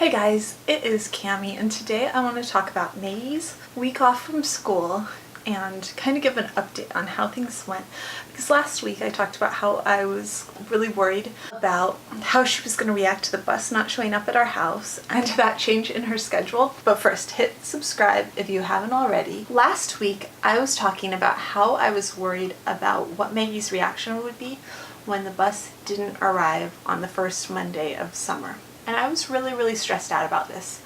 Hey guys, it is Cammie, and today I want to talk about Maggie's week off from school and kind of give an update on how things went. Because last week I talked about how I was really worried about how she was going to react to the bus not showing up at our house and to that change in her schedule. But first, hit subscribe if you haven't already. Last week I was talking about how I was worried about what Maggie's reaction would be when the bus didn't arrive on the first Monday of summer. And I was really stressed out about this.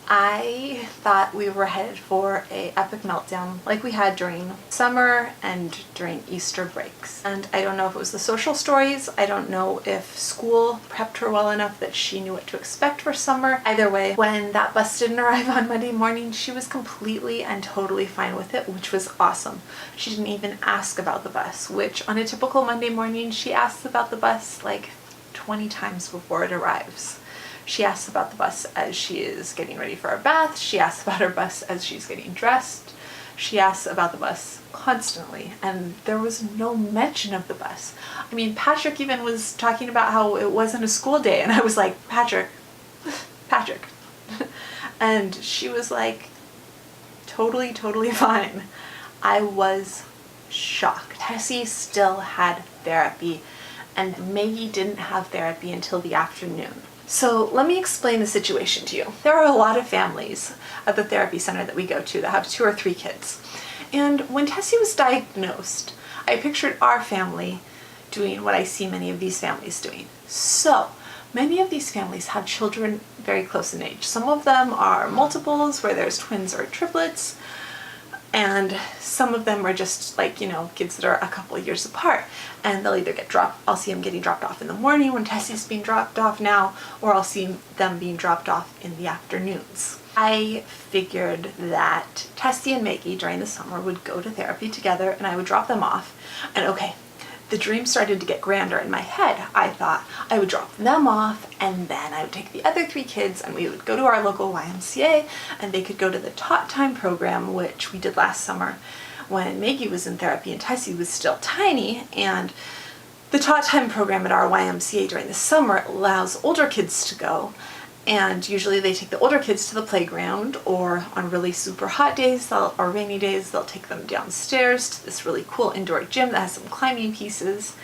I thought we were headed for an epic meltdown like we had during summer and during Easter breaks. And I don't know if it was the social stories, I don't know if school prepped her well enough that she knew what to expect for summer. Either way, when that bus didn't arrive on Monday morning, she was completely and totally fine with it, which was awesome. She didn't even ask about the bus, which on a typical Monday morning, she asks about the bus like 20 times before it arrives. She asks about the bus as she is getting ready for her bath. She asks about her bus as she's getting dressed. She asks about the bus constantly, and there was no mention of the bus. I mean, Patrick even was talking about how it wasn't a school day, and I was like, Patrick. And she was like, totally fine. I was shocked. Tessie still had therapy, and Maggie didn't have therapy until the afternoon. So let me explain the situation to you. There are a lot of families at the therapy center that we go to that have 2 or 3 kids. And when Tessie was diagnosed, I pictured our family doing what I see many of these families doing. So many of these families have children very close in age. Some of them are multiples where there's twins or triplets. And some of them are just like, kids that are a couple of years apart, and they'll either get dropped, I'll see them getting dropped off in the morning when Tessie's being dropped off now, or I'll see them being dropped off in the afternoons. I figured that Tessie and Maggie during the summer would go to therapy together and I would drop them off. And okay, the dream started to get grander in my head. I thought I would drop them off and then I would take the other 3 kids and we would go to our local YMCA and they could go to the Tot Time program, which we did last summer when Maggie was in therapy and Tessie was still tiny. And the Tot Time program at our YMCA during the summer allows older kids to go. And usually they take the older kids to the playground, or on really super hot days or rainy days, they'll take them downstairs to this really cool indoor gym that has some climbing pieces.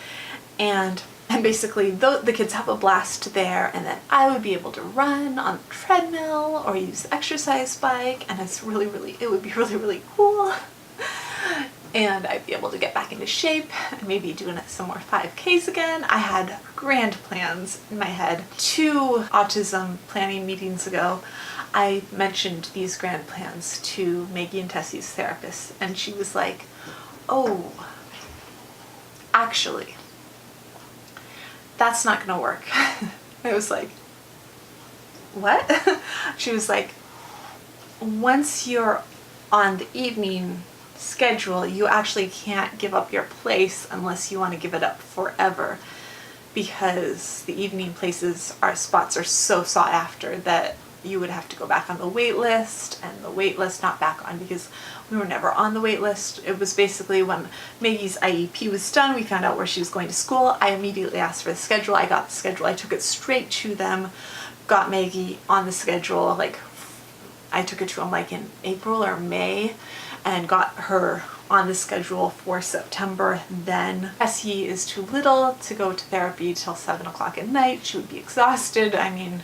And basically the kids have a blast there, and then I would be able to run on the treadmill or use the exercise bike, and it would be really cool. And I'd be able to get back into shape and maybe doing some more 5Ks again. I had grand plans in my head. 2 autism planning meetings ago, I mentioned these grand plans to Maggie and Tessie's therapist, and she was like, oh, actually, that's not gonna work. I was like, what? She was like, once you're on the evening schedule, you actually can't give up your place unless you want to give it up forever, because the evening spots are so sought after that you would have to go back on the wait list, and the wait list not back on because we were never on the wait list. It was basically when Maggie's IEP was done, we found out where she was going to school. I immediately asked for the schedule. I got the schedule. I took it straight to them, got Maggie on the schedule. Like, I took it to them like in April or May, and got her on the schedule for September. Then Tessie is too little to go to therapy till 7 o'clock at night. She would be exhausted. I mean,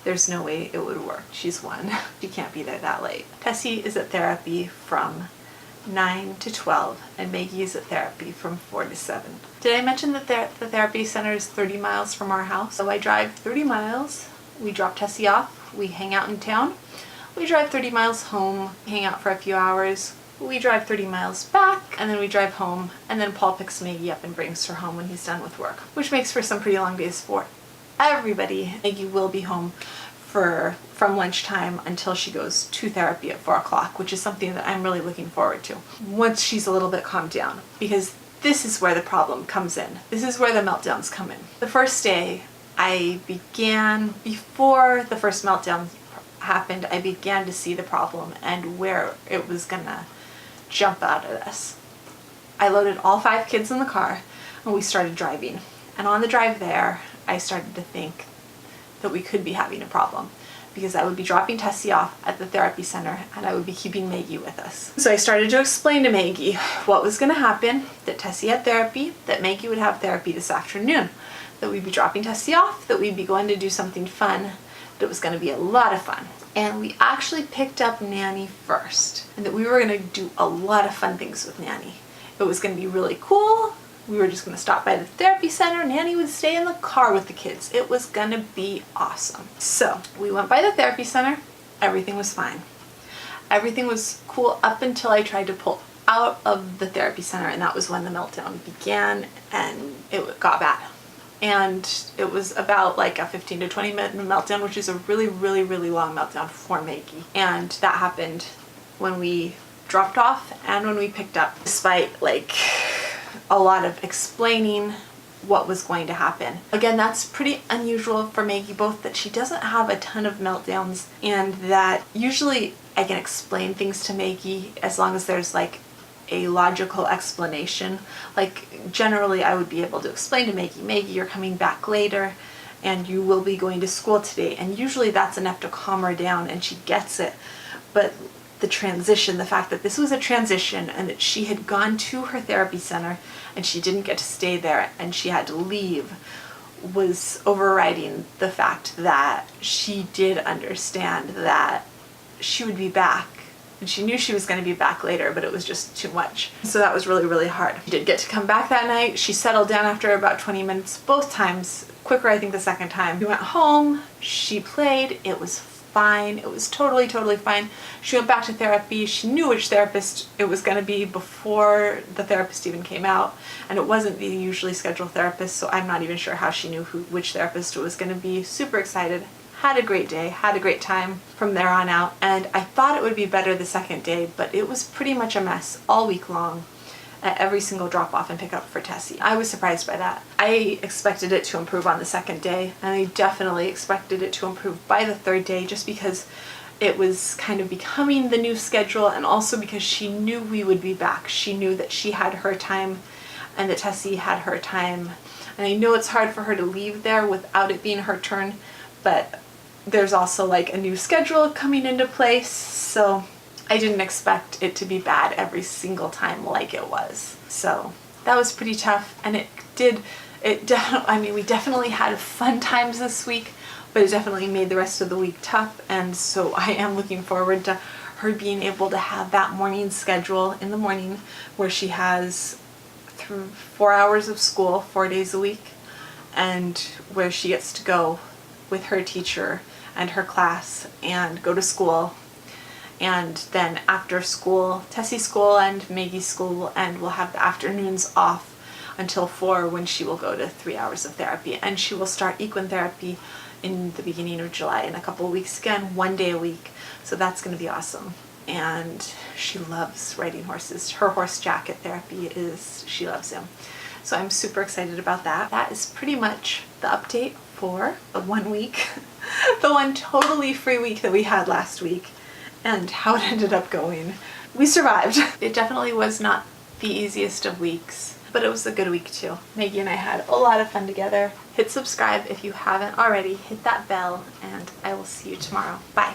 there's no way it would work. She's 1. She can't be there that late. Tessie is at therapy from 9 to 12, and Maggie is at therapy from 4 to 7. Did I mention that the therapy center is 30 miles from our house? So I drive 30 miles. We drop Tessie off. We hang out in town. We drive 30 miles home, hang out for a few hours. We drive 30 miles back, and then we drive home, and then Paul picks Maggie up and brings her home when he's done with work, which makes for some pretty long days for everybody. Maggie will be home from lunchtime until she goes to therapy at 4 o'clock, which is something that I'm really looking forward to once she's a little bit calmed down, because this is where the problem comes in. This is where the meltdowns come in. The first day before the first meltdown happened, I began to see the problem and where it was gonna jump out at us. I loaded all 5 kids in the car and we started driving. And on the drive there, I started to think that we could be having a problem. because I would be dropping Tessie off at the therapy center and I would be keeping Maggie with us. So I started to explain to Maggie what was going to happen, that Tessie had therapy, that Maggie would have therapy this afternoon, that we'd be dropping Tessie off, that we'd be going to do something fun, that it was going to be a lot of fun. And we actually picked up Nanny first, and that we were going to do a lot of fun things with Nanny. It was going to be really cool. We were just going to stop by the therapy center. Nanny would stay in the car with the kids. It was going to be awesome. So we went by the therapy center. Everything was fine. Everything was cool up until I tried to pull out of the therapy center, and that was when the meltdown began and it got bad. And it was about like a 15 to 20 minute meltdown, which is a really, really, really long meltdown for Maggie. And that happened when we dropped off and when we picked up, despite like a lot of explaining what was going to happen. Again, that's pretty unusual for Maggie, both that she doesn't have a ton of meltdowns and that usually I can explain things to Maggie as long as there's like a logical explanation. Like generally I would be able to explain to Maggie, you're coming back later and you will be going to school today, and usually that's enough to calm her down and she gets it. But the transition, the fact that this was a transition and that she had gone to her therapy center and she didn't get to stay there and she had to leave, was overriding the fact that she did understand that she would be back. And she knew she was going to be back later, but it was just too much. So that was really, really hard. She did get to come back that night. She settled down after about 20 minutes, both times. Quicker, I think, the second time. We went home. She played. It was fine. It was totally, totally fine. She went back to therapy. She knew which therapist it was going to be before the therapist even came out. And it wasn't the usually scheduled therapist, so I'm not even sure how she knew which therapist it was going to be. Super excited. Had a great day, had a great time from there on out, and I thought it would be better the second day, but it was pretty much a mess all week long at every single drop off and pick up for Tessie. I was surprised by that. I expected it to improve on the second day, and I definitely expected it to improve by the third day, just because it was kind of becoming the new schedule, and also because she knew we would be back. She knew that she had her time and that Tessie had her time, and I know it's hard for her to leave there without it being her turn, but there's also like a new schedule coming into place, so I didn't expect it to be bad every single time like it was. So that was pretty tough, and I mean, we definitely had fun times this week, but it definitely made the rest of the week tough, and so I am looking forward to her being able to have that morning schedule in the morning where she has 4 hours of school 4 days a week, and where she gets to go with her teacher and her class and go to school, and then after school, Tessie's school and Maggie's school, and we'll have the afternoons off until 4 when she will go to 3 hours of therapy, and she will start equine therapy in the beginning of July in a couple of weeks again, 1 day a week. So that's going to be awesome. And she loves riding horses. Her horse jacket therapy she loves him. So I'm super excited about that. That is pretty much the update for the 1 week, the one totally free week that we had last week, and how it ended up going. We survived. It definitely was not the easiest of weeks, but it was a good week too. Maggie and I had a lot of fun together. Hit subscribe if you haven't already, hit that bell, and I will see you tomorrow. Bye.